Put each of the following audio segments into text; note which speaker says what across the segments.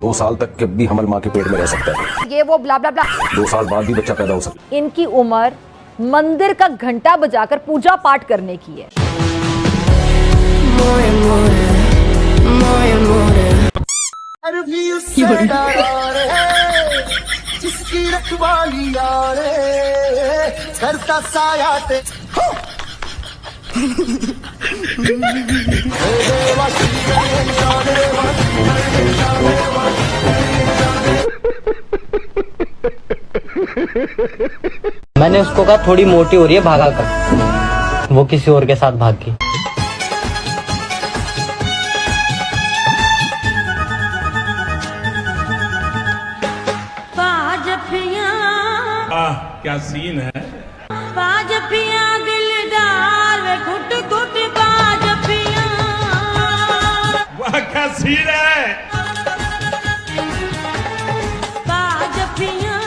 Speaker 1: 2 साल तक के भी हमल माँ के पेट में रह सकता है।
Speaker 2: ये वो ब्ला ब्ला ब्ला।
Speaker 1: 2 साल बाद भी बच्चा पैदा हो सकता है।
Speaker 2: इनकी उम्र मंदिर का घंटा बजाकर पूजा पाठ करने की है।
Speaker 3: जिसकी रखवाली करता साया ते
Speaker 4: मैंने उसको कहा थोड़ी मोटी हो रही है, भागा कर। वो किसी और के साथ भाग गई।
Speaker 5: क्या सीन है।
Speaker 6: बाजपिया दिलदार वे घुट घुट बाजपिया।
Speaker 5: वाह क्या सीन है।
Speaker 6: बाजपिया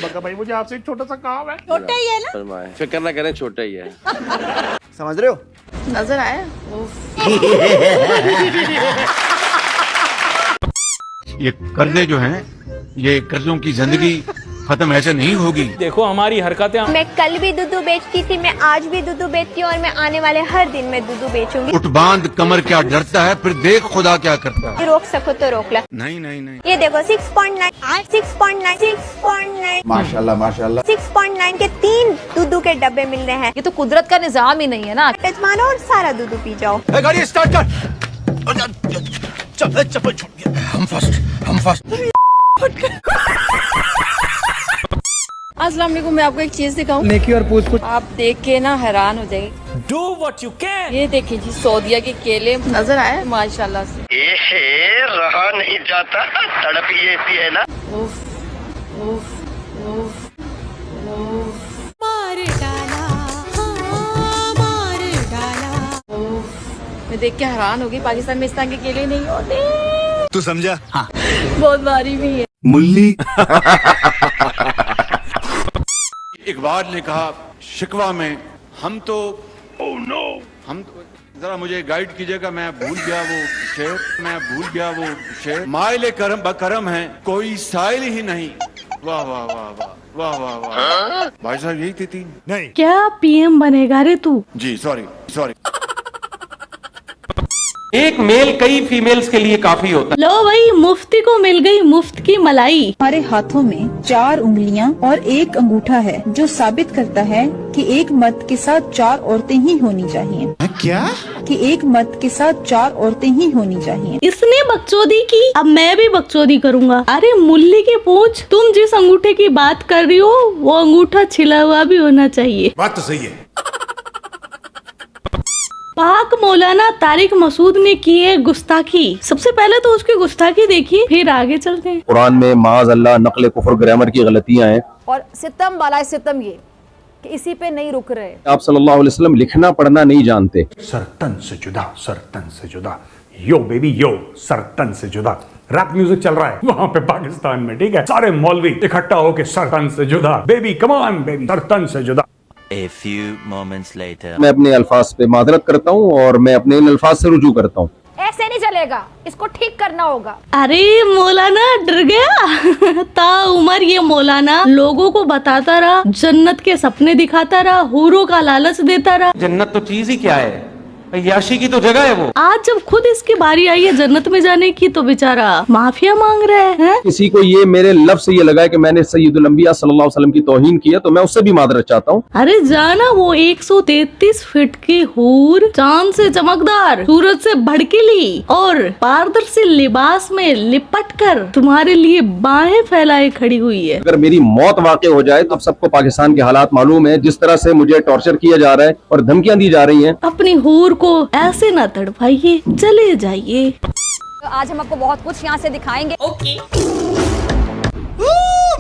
Speaker 5: बका भाई मुझे आपसे एक छोटा सा काम है।
Speaker 2: छोटा ही है ना।
Speaker 7: फिक्र ना करें, छोटा ही है।
Speaker 3: समझ रहे हो?
Speaker 2: नजर आया।
Speaker 8: ये कर्जे जो हैं, ये कर्जों की जिंदगी खत्म ऐसे नहीं होगी।
Speaker 5: देखो हमारी हरकतें।
Speaker 9: मैं कल भी दूध बेचती थी, मैं आज भी दूध बेचती हूँ और मैं आने वाले हर दिन में दूध बेचूंगी।
Speaker 8: उठ बांध कमर क्या डरता है, फिर देख खुदा क्या करता है।
Speaker 9: रोक सको तो रोक ला।
Speaker 8: नहीं नहीं नहीं।
Speaker 9: ये देखो 6.9 6.9 6.9
Speaker 3: माशाल्लाह माशाल्लाह।
Speaker 9: 6.9 के 3 दूध के डब्बे मिल रहे हैं।
Speaker 2: ये तो कुदरत का निजाम ही नहीं है ना।
Speaker 9: मानो और सारा दूध पी जाओ।
Speaker 3: गाड़ी स्टार्ट कर। चप्पल छूट गया। हम फर्स्ट।
Speaker 2: अस्सलाम वालेकुम। मैं आपको एक चीज दिखाऊं।
Speaker 3: नेकी और पूछ
Speaker 2: आप देख के ना हैरान हो जाएंगे।
Speaker 5: Do what you can.
Speaker 2: ये देखिए जी, सऊदिया के केले नजर आए माशाल्लाह से।
Speaker 3: रहा नहीं जाता, तड़प ही ऐसी है ना।
Speaker 2: उफ, उफ, उफ, उफ,
Speaker 6: मार डाला, हाँ, मार डाला।
Speaker 2: उफ। मैं देख के हैरान हो गई। पाकिस्तान में इस तरह के केले नहीं होते।
Speaker 3: तू समझा? हाँ।
Speaker 2: बहुत भारी भी है।
Speaker 3: मुल्ली।
Speaker 8: इकबाल ने कहा शिकवा में हम तो हम तो जरा मुझे गाइड कीजिएगा, मैं भूल गया वो शेर। माइले करम बकरम है, कोई साइल ही नहीं। वाह वाह वाह वाह वाह वाह वाह। भाई साहब यही थी 3।
Speaker 3: नहीं
Speaker 6: क्या पीएम बनेगा रे तू?
Speaker 8: जी सॉरी।
Speaker 7: एक मेल कई फीमेल्स के लिए काफी होता
Speaker 6: लो भाई, मुफ्ती को मिल गई मुफ्त की मलाई।
Speaker 10: हमारे हाथों में 4 उंगलियां और 1 अंगूठा है, जो साबित करता है कि एक मर्द के साथ 4 औरतें ही होनी चाहिए।
Speaker 3: क्या?
Speaker 10: कि एक मर्द के साथ 4 औरतें ही होनी चाहिए।
Speaker 6: इसने बकचोदी की, अब मैं भी बकचोदी करूंगा। अरे मुल्ली की पूछ, तुम जिस अंगूठे की बात कर रही हो वो अंगूठा छिला हुआ भी होना चाहिए।
Speaker 3: बात तो सही है।
Speaker 6: पाक मौलाना तारिक मसूद ने की है गुस्ताखी। सबसे पहले तो उसकी गुस्ताखी देखिए, फिर आगे चलते हैं।
Speaker 1: कुरान में माज अल्लाह नकल कुफ्र ग्रामर की गलतियां हैं।
Speaker 2: और सितम बाला सितम ये कि इसी पे नहीं रुक रहे।
Speaker 1: आप सल्लल्लाहु अलैहि वसल्लम लिखना पढ़ना नहीं जानते।
Speaker 5: सर तन से जुदा। यो बेबी यो, सर तन से जुदा। रैप म्यूजिक चल रहा है वहाँ पे पाकिस्तान में, ठीक है। सारे मौलवी इकट्ठा होके सर तन से जुदा, baby come on baby, sir तन से जुदा।
Speaker 7: A few moments later.
Speaker 1: मैं अपने अल्फाज पे माजरत करता हूँ और मैं अपने इन अल्फाज से रुजू करता हूँ।
Speaker 2: ऐसे नहीं चलेगा, इसको ठीक करना होगा।
Speaker 6: अरे मौलाना डर गया। ता उमर ये मौलाना लोगों को बताता रहा, जन्नत के सपने दिखाता रहा, हूरों का लालच देता रहा।
Speaker 7: जन्नत तो चीज ही क्या है, याशी की तो जगह है वो।
Speaker 6: आज जब खुद इसकी बारी आई है जन्नत में जाने की तो बेचारा माफिया मांग रहा है।
Speaker 1: किसी को ये मेरे लफ्ज से ये लगा कि मैंने सैयदुल अंबिया सल्लल्लाहु अलैहि वसल्लम की तौहीन की है, तो मैं उससे भी मादरत चाहता हूँ।
Speaker 6: अरे जाना, वो 133 फीट की हूर, चांद से चमकदार, सूरज से भड़कीली और पारदर्शी लिबास में लिपट कर तुम्हारे लिए बाहें फैलाए खड़ी हुई है।
Speaker 1: अगर मेरी मौत वाक़ई हो जाए तो अब सबको पाकिस्तान के हालात मालूम है, जिस तरह से मुझे टॉर्चर किया जा रहा है और धमकियां दी जा रही हैं।
Speaker 6: अपनी हूर को ऐसे न तड़पाइए, चले जाइए।
Speaker 2: तो आज हम आपको बहुत कुछ यहाँ से दिखाएंगे।
Speaker 6: ओके।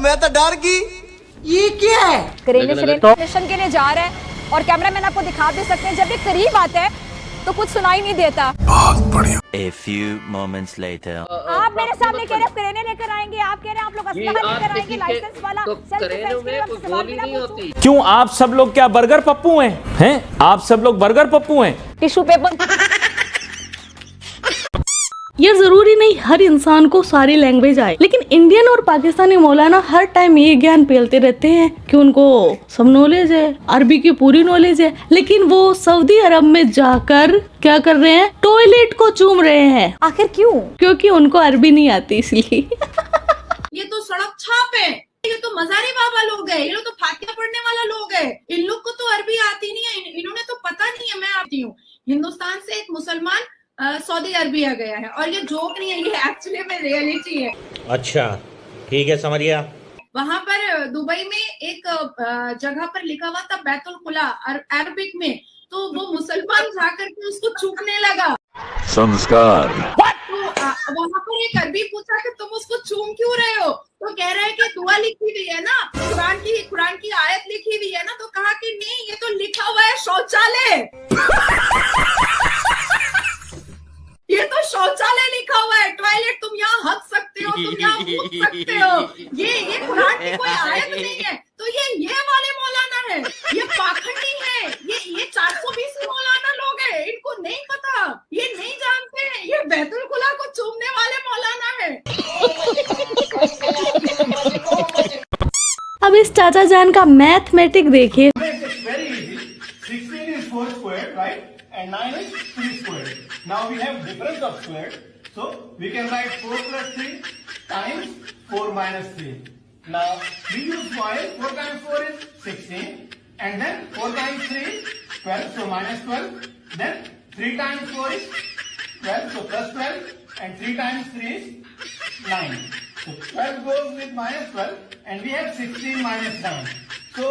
Speaker 3: मैं तो डर गई। ये क्या है?
Speaker 2: क्रेनेशन के लिए जा रहा है और कैमरामैन आपको दिखा दे सकते हैं, जब ये करीब आता है तो कुछ सुनाई नहीं देता।
Speaker 3: बहुत बढ़िया।
Speaker 7: A few moments later.
Speaker 2: आप
Speaker 9: आप मेरे सामने कह रहे हैं करेने लेकर आएंगे, आप कह रहे हैं आप लोग असलहा लेकर आएंगे, लाइसेंस वाला
Speaker 11: क्यों आप सब लोग क्या बर्गर पप्पू हैं? आप सब लोग बर्गर पप्पू हैं?
Speaker 9: Tissue paper.
Speaker 6: ये जरूरी नहीं हर इंसान को सारी लैंग्वेज आए, लेकिन इंडियन और पाकिस्तानी मौलाना हर टाइम ये ज्ञान फैलते रहते हैं कि उनको सब नॉलेज है, अरबी की पूरी नॉलेज है, लेकिन वो सऊदी अरब में जाकर क्या कर रहे हैं? टॉयलेट को चूम रहे हैं।
Speaker 9: आखिर क्यों?
Speaker 6: क्योंकि उनको अरबी नहीं आती इसलिए।
Speaker 2: ये तो सड़क छाप है, ये तो मजारी बाबा लोग हैं, ये लोग तो फातिहा पढ़ने वाला लोग हैं, इन लोग को तो अरबी आती नहीं है, इन्होंने तो पता नहीं है। मैं आती हूँ हिंदुस्तान से, एक मुसलमान सऊदी अरबिया गया है, और ये जोक नहीं है, ये एक्चुअली में रियलिटी है।
Speaker 11: अच्छा ठीक है, समझ गया।
Speaker 2: वहां पर दुबई में एक जगह पर लिखा हुआ था बैतुल खुला अरबिक में, तो वो मुसलमान जाकर के उसको चूमने लगा।
Speaker 8: संस्कार।
Speaker 2: तो वहां पर एक अरबी पूछा कि तुम उसको चूम क्यों रहे हो, तो कह रहे हैं कि दुआ लिखी हुई है ना, कुरान की आयत लिखी हुई है ना, तो कहा कि नहीं ये तो लिखा हुआ है शौचालय। ये तो शौचालय लिखा हुआ है, टॉयलेट तुम यहाँ हक सकते हो, तुम यहाँ मुत सकते हो, ये कुरान की कोई आयत नहीं है। तो ये वाले मौलाना है, ये पाखंडी है, ये 420 मौलाना लोग हैं, इनको नहीं पता, ये नहीं जानते हैं, ये बैतुल खुला को चूमने वाले मौलाना है।
Speaker 6: अब इस चाचा जान का मैथमेटिक देखिए।
Speaker 3: And 9 is 3 squared. Now we have difference of squared. So we can write 4 plus 3 times 4 minus 3. Now we use FOIL. 4 times 4 is 16. And then 4 times 3 is 12. So minus 12. Then 3 times 4 is 12. So plus 12. And 3 times 3 is 9. So 12 goes with minus 12. And we have 16 minus 9. So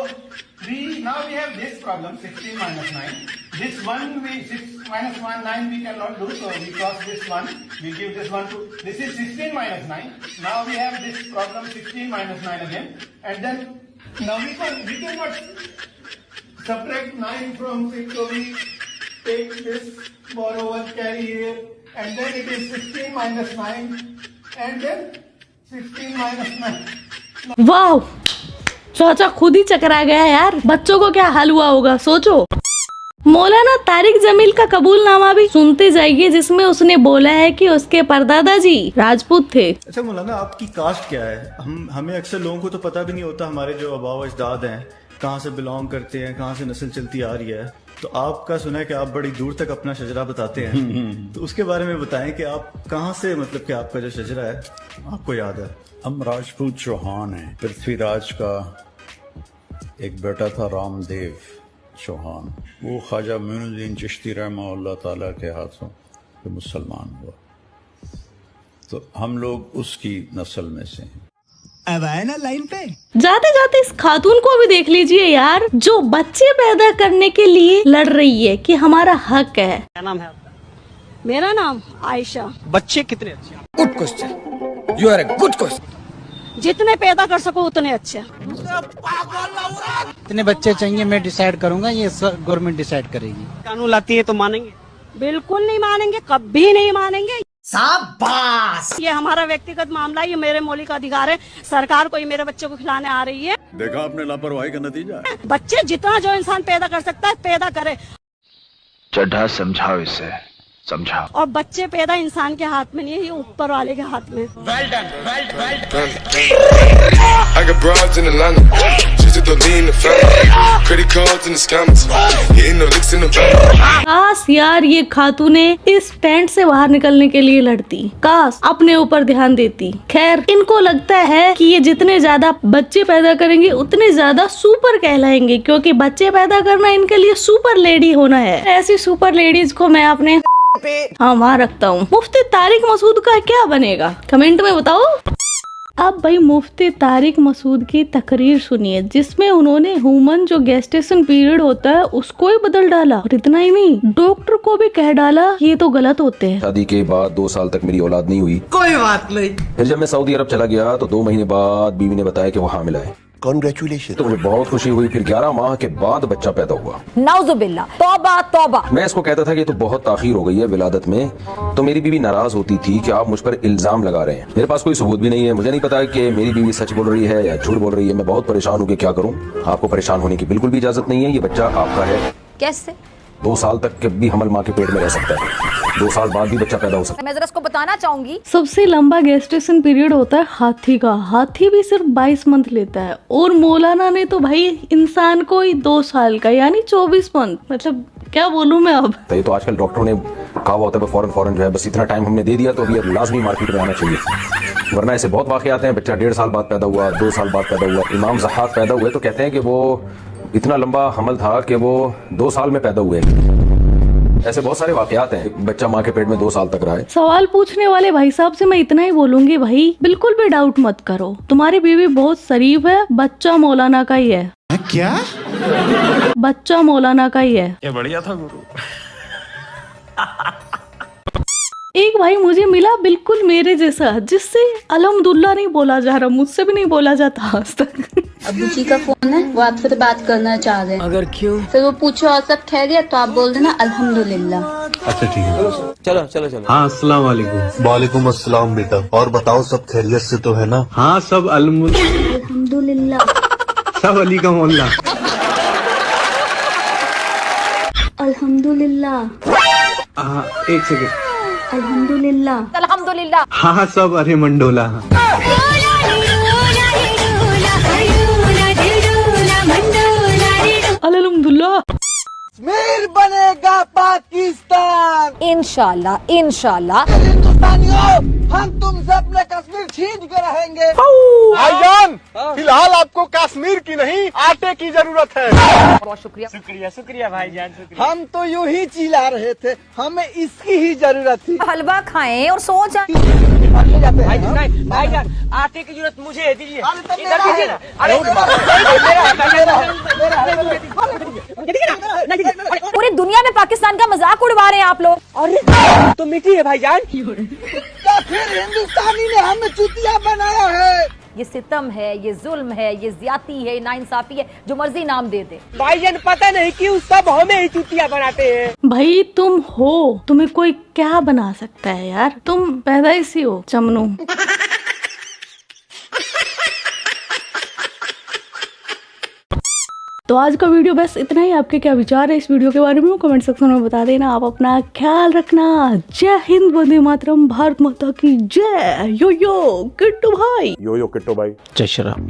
Speaker 3: now we have this problem, 16 minus 9. This 6 minus 1, 9 we cannot do, so we cross this one. We give this one to, this is 16 minus 9. Now we have this problem 16 minus 9 again. And then, now we cannot subtract 9 from 6, so we take this, borrow 1, carry here. And then it is 16 minus 9. And then 16 minus 9.
Speaker 6: वाह, चाचा खुद ही चकरा गया यार। बच्चों को क्या हाल हुआ होगा सोचो। मौलाना तारिक जमील का कबूलनामा भी सुनते जाइए, जिसमें उसने बोला है कि उसके परदादा जी राजपूत थे।
Speaker 12: अच्छा मौलाना, आपकी कास्ट क्या है? हमें अक्सर लोगों को तो पता भी नहीं होता हमारे जो आबा व अजदाद हैं कहाँ से बिलोंग करते हैं, कहाँ से नस्ल चलती आ रही है। तो आपका सुना है कि आप बड़ी दूर तक अपना शजरा बताते हैं, तो उसके बारे में बताएं कि आप कहाँ से, मतलब कि आपका जो शजरा है आपको याद है?
Speaker 13: हम राजपूत चौहान हैं। पृथ्वीराज का एक बेटा था रामदेव चौहान, वो ख्वाजा मोइनुद्दीन चिश्ती रहमतुल्लाह ताला के हाथों पे मुसलमान हुआ, तो हम लोग उसकी नस्ल में से हैं।
Speaker 14: अब आए ना लाइन पे।
Speaker 6: जाते जाते इस खातून को भी देख लीजिए यार, जो बच्चे पैदा करने के लिए लड़ रही है कि हमारा हक है।
Speaker 15: क्या नाम है आपका? मेरा नाम आयशा।
Speaker 14: बच्चे कितने अच्छे? Good question, you are a good question.
Speaker 15: जितने पैदा कर सको उतने अच्छे।
Speaker 14: इतने बच्चे चाहिए मैं डिसाइड करूंगा, ये गवर्नमेंट डिसाइड करेगी।
Speaker 15: कानून लाती है तो मानेंगे? बिल्कुल नहीं मानेंगे, कभी नहीं मानेंगे।
Speaker 14: शाबाश।
Speaker 15: ये हमारा व्यक्तिगत मामला है, ये मेरे मौलिक अधिकार है। सरकार कोई मेरे बच्चे को खिलाने आ रही है।
Speaker 13: देखा आपने लापरवाही का नतीजा।
Speaker 15: बच्चे जितना जो इंसान पैदा कर सकता है पैदा करे।
Speaker 8: चड्ढा समझाओ इसे, समझाओ।
Speaker 15: और बच्चे पैदा इंसान के हाथ में नहीं है, ये ऊपर वाले के हाथ में।
Speaker 8: Well done, well done. I got broads in Atlanta. She's a lean the family. Credit cards in the scammers. Hitting no licks in the van.
Speaker 6: काश यार ये खातूने इस टेंट से बाहर निकलने के लिए लड़ती, काश अपने ऊपर ध्यान देती। खैर, इनको लगता है कि ये जितने ज्यादा बच्चे पैदा करेंगे उतने ज्यादा सुपर कहलाएंगे, क्योंकि बच्चे पैदा करना इनके लिए सुपर लेडी होना है। ऐसी सुपर लेडीज को मैं अपने वहाँ रखता हूँ। मुफ्ती तारिक मसूद का क्या बनेगा कमेंट में बताओ। अब भाई मुफ्ती तारिक मसूद की तकरीर सुनिए, जिसमें उन्होंने ह्यूमन जो गेस्टेशन पीरियड होता है उसको ही बदल डाला, और इतना ही नहीं डॉक्टर को भी कह डाला ये तो गलत होते हैं।
Speaker 1: शादी के बाद 2 साल तक मेरी औलाद नहीं हुई।
Speaker 14: कोई बात नहीं।
Speaker 1: फिर जब मैं सऊदी अरब चला गया तो 2 महीने बाद बीवी ने बताया कि वो हामिला है।
Speaker 16: कॉन्ग्रेचुलेशन। तो मुझे बहुत खुशी हुई, फिर 11 माह के बाद बच्चा पैदा हुआ।
Speaker 17: नाउजुबिल्ला, तौबा तौबा।
Speaker 16: मैं इसको कहता था कि तो बहुत ताखीर हो गई है विलादत में, तो मेरी बीवी नाराज होती थी कि आप मुझ पर इल्जाम लगा रहे हैं। मेरे पास कोई सबूत भी नहीं है, मुझे नहीं पता कि मेरी बीवी सच बोल रही है या झूठ बोल रही है। मैं बहुत परेशान हूँ कि क्या करूँ। आपको परेशान होने की बिल्कुल भी इजाजत नहीं है, ये बच्चा आपका है।
Speaker 17: कैसे?
Speaker 16: 2 साल तक के भी हमल माँ के पेट में रह सकता है, 2 साल बाद भी बच्चा पैदा हो सकता है।
Speaker 17: मैं जरा इसको बताना चाहूंगी,
Speaker 6: सबसे लंबा गेस्टेशन पीरियड होता है हाथी का। हाथी भी सिर्फ 22 मंथ लेता है और मौलाना ने तो भाई इंसान को ही 2 साल का यानी 24 मंथ। मतलब क्या बोलूं मैं अब।
Speaker 16: ये तो आजकल डॉक्टरों ने कहा होता है फौरन जो है बस इतना टाइम हमने दे दिया तो अभी अब लाजमी मार्केट में आना चाहिए, वरना ऐसे बहुत वाकई आते हैं। बच्चा 1.5 साल बाद पैदा हुआ, 2 साल बाद पैदा हुआ। इमाम ज़हाक पैदा हुए तो कहते हैं कि वो इतना लंबा हमल था कि वो 2 साल में पैदा हुए। ऐसे बहुत सारे वाकयात हैं। बच्चा माँ के पेट में 2 साल तक रहा है।
Speaker 6: सवाल पूछने वाले भाई साहब से मैं इतना ही बोलूंगी, भाई बिल्कुल भी डाउट मत करो, तुम्हारी बीवी बहुत शरीफ है, बच्चा मौलाना का ही है।
Speaker 14: क्या?
Speaker 6: बच्चा मौलाना का ही है।
Speaker 14: ये बढ़िया था गुरु।
Speaker 6: एक भाई मुझे मिला बिल्कुल मेरे जैसा, जिससे अल्हम्दुलिल्लाह नहीं बोला जा रहा, मुझसे भी नहीं बोला जाता आज तक।
Speaker 18: अब्बू जी का फोन है, वो आपसे बात करना चाह रहे हैं।
Speaker 14: अगर क्यों?
Speaker 18: फिर वो पूछो और सब खैरियत तो आप बोल देना अल्हम्दुलिल्लाह।
Speaker 14: अच्छा ठीक है,
Speaker 11: चलो चलो चलो।
Speaker 19: हाँ अस्सलाम वालेकुम। वालेकुम अस्सलाम बेटा, और बताओ सब खैरियत से तो है ना? हाँ सब
Speaker 18: अल्हम्दुलिल्लाह।
Speaker 19: सब अली का मोहल्ला।
Speaker 18: अल्हम्दुलिल्लाह।
Speaker 19: एक सेकंड।
Speaker 18: अल्हम्दुलिल्लाह।
Speaker 17: अल्हम्दुलिल्लाह।
Speaker 19: हाँ सब अरे मंडोला।
Speaker 6: अल्हम्दुलिल्लाह।
Speaker 14: कश्मीर बनेगा पाकिस्तान।
Speaker 17: इंशाल्लाह इंशाल्लाह।
Speaker 14: हिंदुस्तानियों, हम तुम से अपने कश्मीर छीन के रहेंगे। भाईजान, फिलहाल आपको कश्मीर की नहीं आटे की जरूरत है।
Speaker 17: बहुत शुक्रिया
Speaker 14: शुक्रिया शुक्रिया भाईजान, शुक्रिया। हम तो यूं ही चिल्ला रहे थे, हमें इसकी ही जरूरत थी।
Speaker 17: हलवा खाएं और सो जाएं।
Speaker 14: भाईजान आटे की जरूरत मुझे है, दीजिए। इधर दीजिए ना। अरे
Speaker 17: पूरी दुनिया में पाकिस्तान का मजाक उड़वा रहे हैं आप लोग।
Speaker 14: अरे तो मिट्टी है भाईजान। तो फिर हिंदुस्तानी ने हमें चुतिया बनाया है।
Speaker 17: ये सितम है, ये जुल्म है, ये ज्यादती है, नाइंसाफी है, जो मर्जी नाम दे दे।
Speaker 14: भाईजान पता नहीं क्यों सब हमें ही चुतिया बनाते हैं।
Speaker 6: भाई तुम हो, तुम्हें कोई क्या बना सकता है यार, तुम पैदाइशी हो चमनू। तो आज का वीडियो बस इतना ही। आपके क्या विचार है इस वीडियो के बारे में कमेंट सेक्शन में बता देना। आप अपना ख्याल रखना। जय हिंद, वंदे मातरम, भारत माता की जय। यो यो किट्टू भाई।
Speaker 5: यो यो किट्टू भाई।
Speaker 11: जय श्री राम।